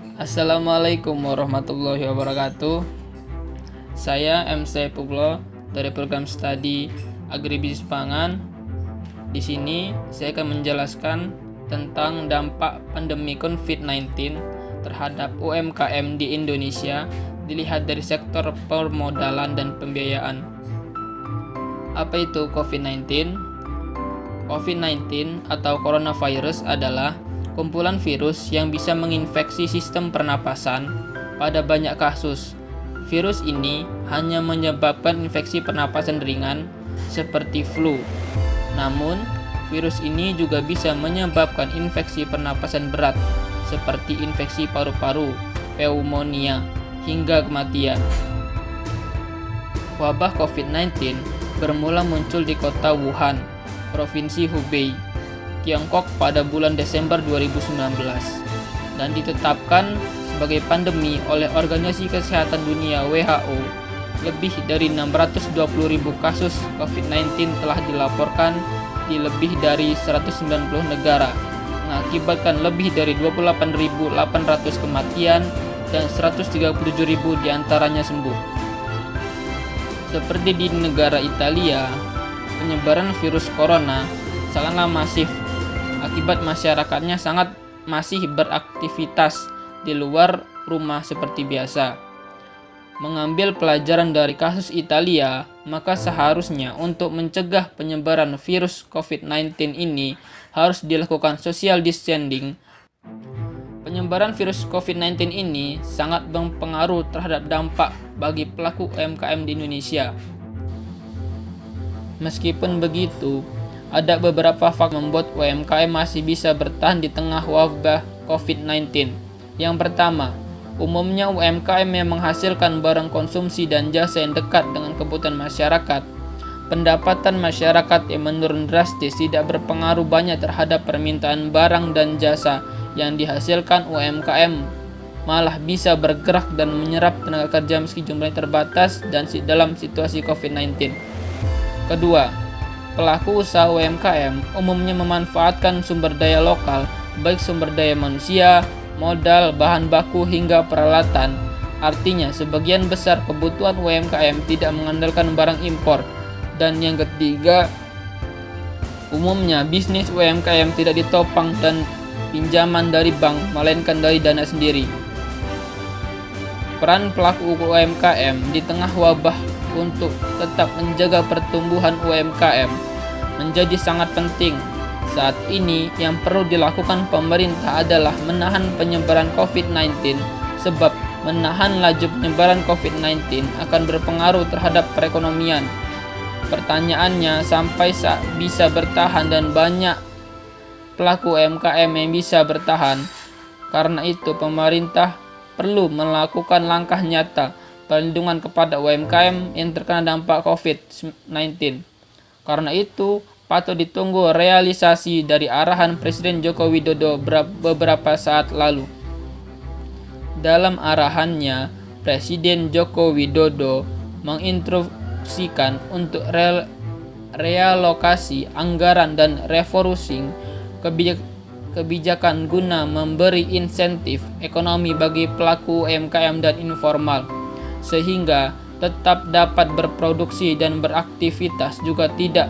Assalamualaikum warahmatullahi wabarakatuh. Saya MC Puglo dari program studi Agribisnis Pangan. Di sini saya akan menjelaskan tentang dampak pandemi COVID-19 terhadap UMKM di Indonesia dilihat dari sektor permodalan dan pembiayaan. Apa itu COVID-19? COVID-19 atau coronavirus adalah kumpulan virus yang bisa menginfeksi sistem pernapasan pada banyak kasus. Virus ini hanya menyebabkan infeksi pernapasan ringan seperti flu. Namun, virus ini juga bisa menyebabkan infeksi pernapasan berat seperti infeksi paru-paru, pneumonia, hingga kematian. Wabah COVID-19 bermula muncul di kota Wuhan, Provinsi Hubei, Tiongkok pada bulan Desember 2019 dan ditetapkan sebagai pandemi oleh Organisasi Kesehatan Dunia (WHO). Lebih dari 620.000 kasus COVID-19 telah dilaporkan di lebih dari 190 negara, mengakibatkan lebih dari 28.800 kematian dan 137.000 diantaranya sembuh. Seperti di negara Italia, penyebaran virus corona sangatlah masif akibat masyarakatnya masih beraktivitas di luar rumah seperti biasa. Mengambil pelajaran dari kasus Italia, maka seharusnya untuk mencegah penyebaran virus COVID-19 ini harus dilakukan social distancing. Penyebaran virus COVID-19 ini sangat berpengaruh terhadap dampak bagi pelaku UMKM di Indonesia. Meskipun begitu, ada beberapa faktor membuat UMKM masih bisa bertahan di tengah wabah COVID-19. Yang pertama, umumnya UMKM yang menghasilkan barang konsumsi dan jasa yang dekat dengan kebutuhan masyarakat. Pendapatan masyarakat yang menurun drastis tidak berpengaruh banyak terhadap permintaan barang dan jasa yang dihasilkan UMKM, malah bisa bergerak dan menyerap tenaga kerja meski jumlahnya terbatas dan dalam situasi COVID-19. Kedua, pelaku usaha UMKM umumnya memanfaatkan sumber daya lokal, baik sumber daya manusia, modal, bahan baku, hingga peralatan. Artinya, sebagian besar kebutuhan UMKM tidak mengandalkan barang impor. Dan yang ketiga, umumnya bisnis UMKM tidak ditopang dan pinjaman dari bank, melainkan dari dana sendiri. Peran pelaku UMKM di tengah wabah untuk tetap menjaga pertumbuhan UMKM menjadi sangat penting. Saat ini yang perlu dilakukan pemerintah adalah menahan penyebaran COVID-19, sebab menahan laju penyebaran COVID-19 akan berpengaruh terhadap perekonomian. Pertanyaannya, sampai bisa bertahan dan banyak pelaku UMKM yang bisa bertahan. Karena itu pemerintah perlu melakukan langkah nyata perlindungan kepada UMKM yang terkena dampak COVID-19. Karena itu, patut ditunggu realisasi dari arahan Presiden Joko Widodo beberapa saat lalu. Dalam arahannya, Presiden Joko Widodo menginstruksikan untuk realokasi anggaran dan refocusing kebijakan guna memberi insentif ekonomi bagi pelaku UMKM dan informal, sehingga tetap dapat berproduksi dan beraktivitas, juga tidak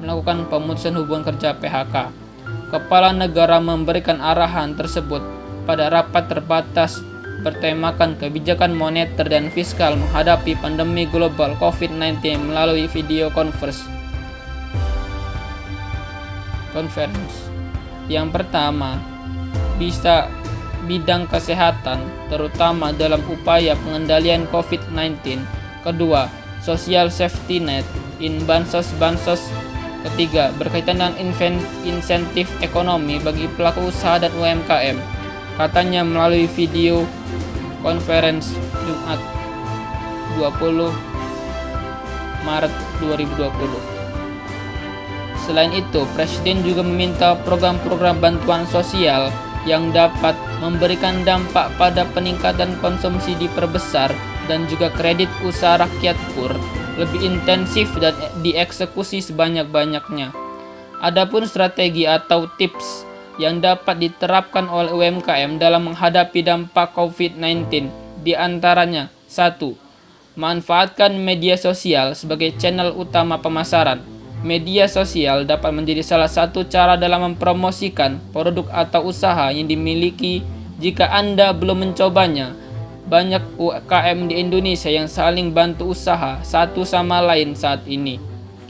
melakukan pemutusan hubungan kerja (PHK). Kepala negara memberikan arahan tersebut pada rapat terbatas bertemakan kebijakan moneter dan fiskal menghadapi pandemi global COVID-19 melalui video conference. Yang pertama, bisa bidang kesehatan, terutama dalam upaya pengendalian COVID-19. Kedua, social safety net in bansos. Ketiga, berkaitan dengan insentif ekonomi bagi pelaku usaha dan UMKM. Katanya melalui video conference Jumat 20 Maret 2020. Selain itu, Presiden juga meminta program-program bantuan sosial yang dapat memberikan dampak pada peningkatan konsumsi diperbesar dan juga kredit usaha rakyat KUR lebih intensif dan dieksekusi sebanyak-banyaknya. Adapun strategi atau tips yang dapat diterapkan oleh UMKM dalam menghadapi dampak COVID-19. Di antaranya, 1. Manfaatkan media sosial sebagai channel utama pemasaran. Media sosial dapat menjadi salah satu cara dalam mempromosikan produk atau usaha yang dimiliki. Jika Anda belum mencobanya, banyak UMKM di Indonesia yang saling bantu usaha satu sama lain saat ini.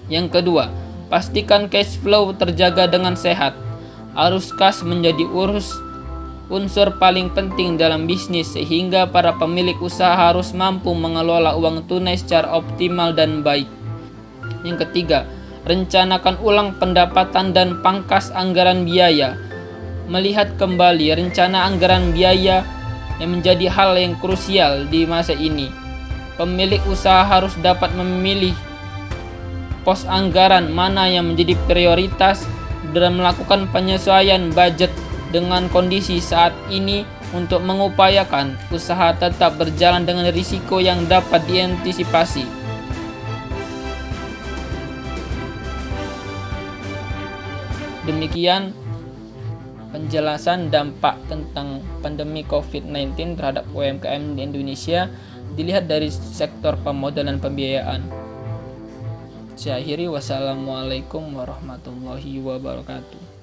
Yang kedua, pastikan cash flow terjaga dengan sehat. Arus kas menjadi unsur paling penting dalam bisnis, sehingga para pemilik usaha harus mampu mengelola uang tunai secara optimal dan baik. Yang ketiga, rencanakan ulang pendapatan dan pangkas anggaran biaya. Melihat kembali rencana anggaran biaya yang menjadi hal yang krusial di masa ini. Pemilik usaha harus dapat memilih pos anggaran mana yang menjadi prioritas dan melakukan penyesuaian budget dengan kondisi saat ini untuk mengupayakan usaha tetap berjalan dengan risiko yang dapat diantisipasi. Demikian penjelasan dampak tentang pandemi COVID-19 terhadap UMKM di Indonesia dilihat dari sektor pemodalan pembiayaan. Saya akhiri, wassalamualaikum warahmatullahi wabarakatuh.